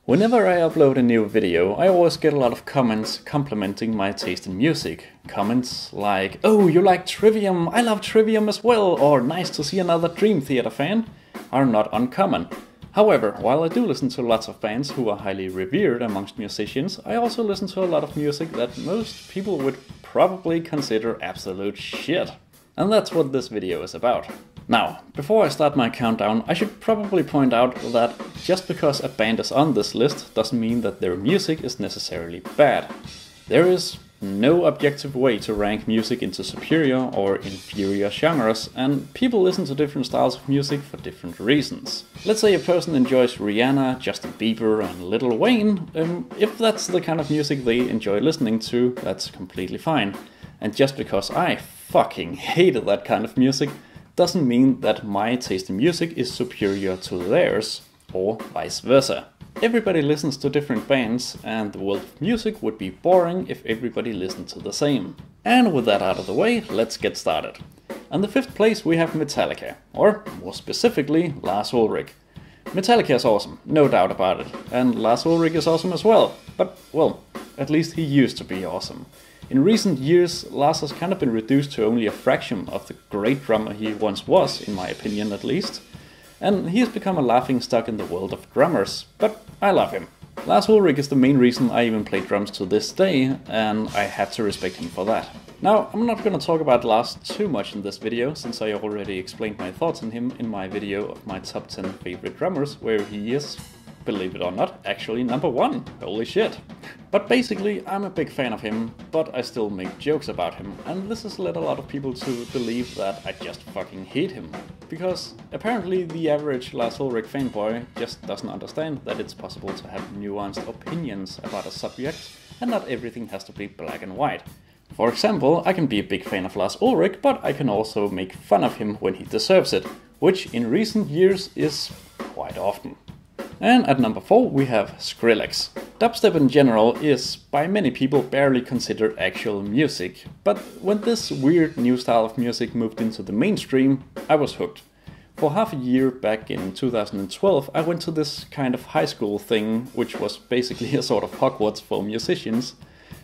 Whenever I upload a new video, I always get a lot of comments complimenting my taste in music. Comments like, "Oh, you like Trivium, I love Trivium as well," or "Nice to see another Dream Theater fan," are not uncommon. However, while I do listen to lots of bands who are highly revered amongst musicians, I also listen to a lot of music that most people would probably consider absolute shit. And that's what this video is about. Now, before I start my countdown, I should probably point out that just because a band is on this list doesn't mean that their music is necessarily bad. There is no objective way to rank music into superior or inferior genres, and people listen to different styles of music for different reasons. Let's say a person enjoys Rihanna, Justin Bieber and Lil Wayne. If that's the kind of music they enjoy listening to, that's completely fine. And just because I fucking hated that kind of music doesn't mean that my taste in music is superior to theirs, or vice versa. Everybody listens to different bands, and the world of music would be boring if everybody listened to the same. And with that out of the way, let's get started. On the 5th place we have Metallica, or more specifically Lars Ulrich. Metallica is awesome, no doubt about it, and Lars Ulrich is awesome as well, but well, at least he used to be awesome. In recent years, Lars has kind of been reduced to only a fraction of the great drummer he once was, in my opinion at least. And he has become a laughingstock in the world of drummers, but I love him. Lars Ulrich is the main reason I even play drums to this day, and I have to respect him for that. Now, I'm not gonna talk about Lars too much in this video, since I already explained my thoughts on him in my video of my top 10 favorite drummers, where he is, believe it or not, actually number 1. Holy shit. But basically, I'm a big fan of him, but I still make jokes about him, and this has led a lot of people to believe that I just fucking hate him. Because apparently the average Lars Ulrich fanboy just doesn't understand that it's possible to have nuanced opinions about a subject, and not everything has to be black and white. For example, I can be a big fan of Lars Ulrich, but I can also make fun of him when he deserves it, which in recent years is quite often. And at number 4 we have Skrillex. Dubstep in general is, by many people, barely considered actual music, but when this weird new style of music moved into the mainstream, I was hooked. For half a year back in 2012, I went to this kind of high school thing, which was basically a sort of Hogwarts for musicians.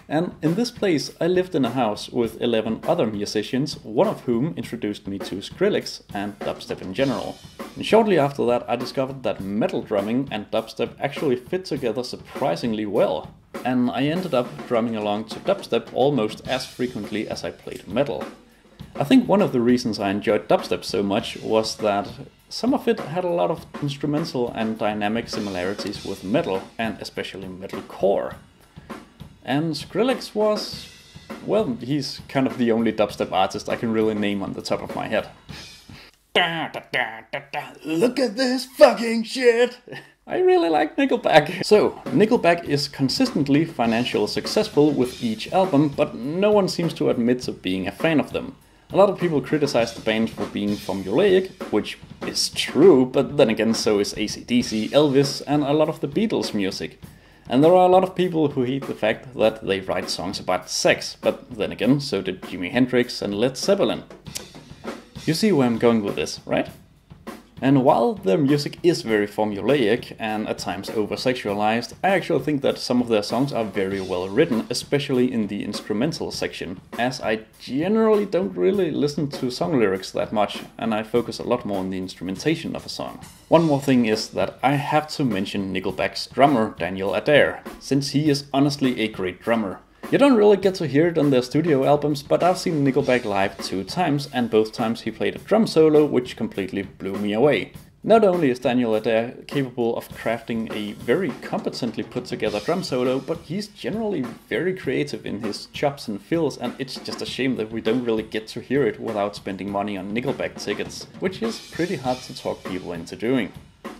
And in this place I lived in a house with 11 other musicians, one of whom introduced me to Skrillex and dubstep in general. And shortly after that I discovered that metal drumming and dubstep actually fit together surprisingly well. And I ended up drumming along to dubstep almost as frequently as I played metal. I think one of the reasons I enjoyed dubstep so much was that some of it had a lot of instrumental and dynamic similarities with metal, and especially metalcore. And Skrillex was, well, he's kind of the only dubstep artist I can really name on the top of my head. Look at this fucking shit! I really like Nickelback. So, Nickelback is consistently financially successful with each album, but no one seems to admit to being a fan of them. A lot of people criticize the band for being formulaic, which is true, but then again so is AC/DC, Elvis, and a lot of the Beatles music. And there are a lot of people who hate the fact that they write songs about sex, but then again, so did Jimi Hendrix and Led Zeppelin. You see where I'm going with this, right? And while their music is very formulaic and at times over-sexualized, I actually think that some of their songs are very well written, especially in the instrumental section, as I generally don't really listen to song lyrics that much, and I focus a lot more on the instrumentation of a song. One more thing is that I have to mention Nickelback's drummer Daniel Adair, since he is honestly a great drummer. You don't really get to hear it on their studio albums, but I've seen Nickelback live 2 times, and both times he played a drum solo which completely blew me away. Not only is Daniel Adair capable of crafting a very competently put together drum solo, but he's generally very creative in his chops and fills, and it's just a shame that we don't really get to hear it without spending money on Nickelback tickets, which is pretty hard to talk people into doing.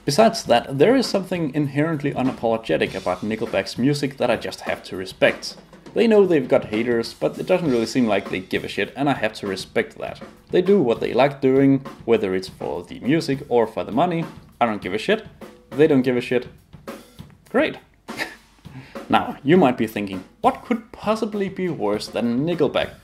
Besides that, there is something inherently unapologetic about Nickelback's music that I just have to respect. They know they've got haters, but it doesn't really seem like they give a shit, and I have to respect that. They do what they like doing, whether it's for the music or for the money. I don't give a shit. They don't give a shit. Great. Now, you might be thinking, what could possibly be worse than Nickelback?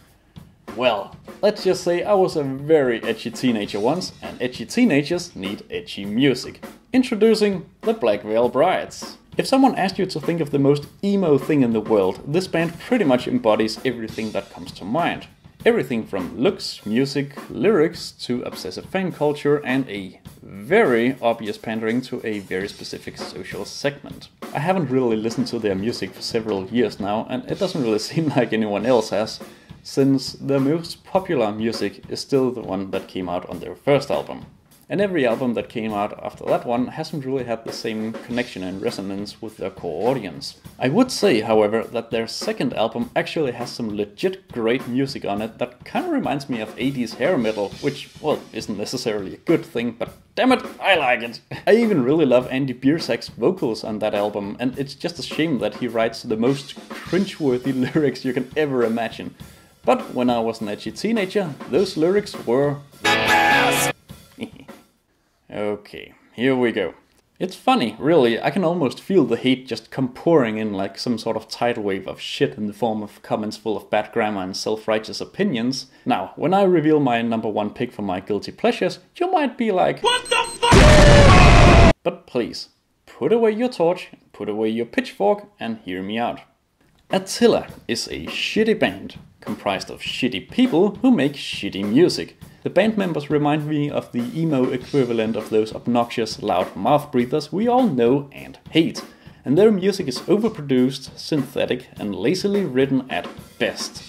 Well, let's just say I was a very edgy teenager once, and edgy teenagers need edgy music. Introducing the Black Veil Brides. If someone asked you to think of the most emo thing in the world, this band pretty much embodies everything that comes to mind. Everything from looks, music, lyrics to obsessive fan culture and a very obvious pandering to a very specific social segment. I haven't really listened to their music for several years now, and it doesn't really seem like anyone else has, since their most popular music is still the one that came out on their first album. And every album that came out after that one hasn't really had the same connection and resonance with their core audience. I would say, however, that their second album actually has some legit great music on it that kinda reminds me of 80s hair metal, which, well, isn't necessarily a good thing, but damn it, I like it! I even really love Andy Biersack's vocals on that album, and it's just a shame that he writes the most cringeworthy lyrics you can ever imagine. But when I was an edgy teenager, those lyrics were... Okay, here we go. It's funny, really. I can almost feel the hate just come pouring in like some sort of tidal wave of shit in the form of comments full of bad grammar and self-righteous opinions. Now, when I reveal my number one pick for my guilty pleasures, you might be like, what the fuck? But please, put away your torch, put away your pitchfork, and hear me out. Attila is a shitty band, comprised of shitty people who make shitty music. The band members remind me of the emo equivalent of those obnoxious, loud mouth breathers we all know and hate. And their music is overproduced, synthetic, and lazily written at best.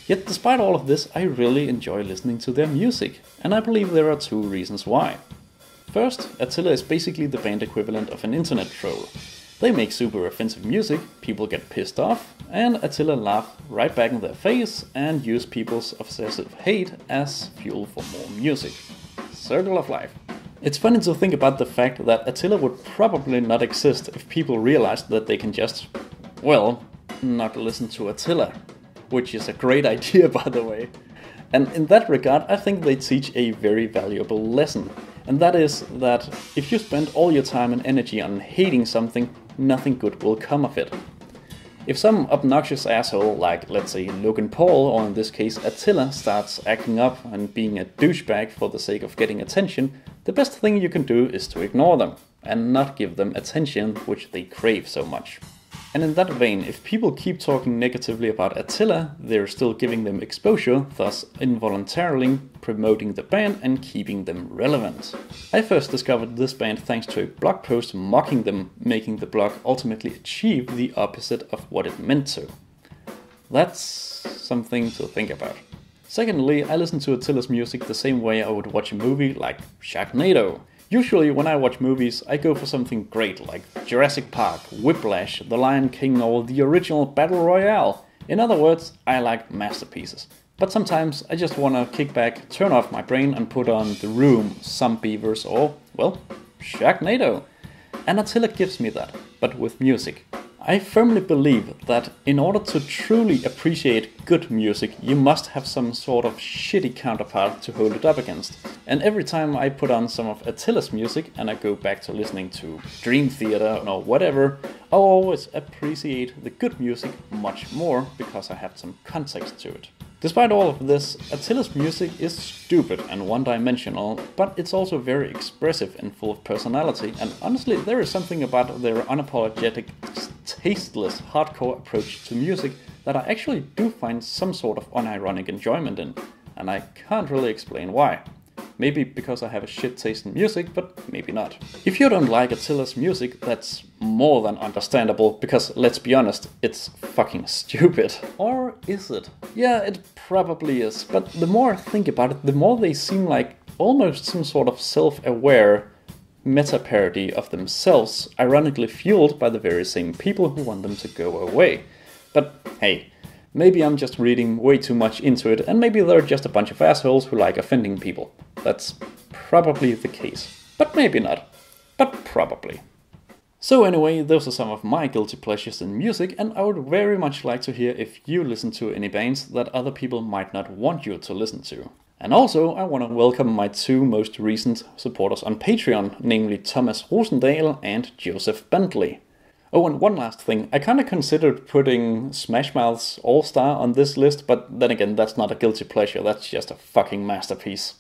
Yet despite all of this, I really enjoy listening to their music, and I believe there are two reasons why. First, Attila is basically the band equivalent of an internet troll. They make super offensive music, people get pissed off, and Attila laugh right back in their face and use people's obsessive hate as fuel for more music. Circle of life. It's funny to think about the fact that Attila would probably not exist if people realized that they can just, well, not listen to Attila. Which is a great idea, by the way. And in that regard, I think they teach a very valuable lesson. And that is that if you spend all your time and energy on hating something, nothing good will come of it. If some obnoxious asshole, like let's say Logan Paul, or in this case Attila, starts acting up and being a douchebag for the sake of getting attention, the best thing you can do is to ignore them, and not give them attention which they crave so much. And in that vein, if people keep talking negatively about Attila, they're still giving them exposure, thus involuntarily promoting the band and keeping them relevant. I first discovered this band thanks to a blog post mocking them, making the blog ultimately achieve the opposite of what it meant to. That's something to think about. Secondly, I listen to Attila's music the same way I would watch a movie like Sharknado. Usually when I watch movies, I go for something great like Jurassic Park, Whiplash, The Lion King, or the original Battle Royale. In other words, I like masterpieces. But sometimes I just wanna kick back, turn off my brain and put on The Room, Some Beavers, or, well, Sharknado. And Attila gives me that, but with music. I firmly believe that in order to truly appreciate good music, you must have some sort of shitty counterpart to hold it up against. And every time I put on some of Attila's music and I go back to listening to Dream Theater or whatever, I'll always appreciate the good music much more because I have some context to it. Despite all of this, Attila's music is stupid and one-dimensional, but it's also very expressive and full of personality, and honestly there is something about their unapologetic, tasteless, hardcore approach to music that I actually do find some sort of unironic enjoyment in, and I can't really explain why. Maybe because I have a shit taste in music, but maybe not. If you don't like Attila's music, that's more than understandable, because let's be honest, it's fucking stupid. Or is it? Yeah, it probably is, but the more I think about it, the more they seem like almost some sort of self-aware meta-parody of themselves, ironically fueled by the very same people who want them to go away. But hey, maybe I'm just reading way too much into it, and maybe they're just a bunch of assholes who like offending people. That's probably the case. But maybe not. But probably. So anyway, those are some of my guilty pleasures in music, and I would very much like to hear if you listen to any bands that other people might not want you to listen to. And also, I want to welcome my two most recent supporters on Patreon, namely Thomas Rosendale and Joseph Bentley. Oh, and one last thing, I kinda considered putting Smash Mouth's All-Star on this list, but then again, that's not a guilty pleasure, that's just a fucking masterpiece.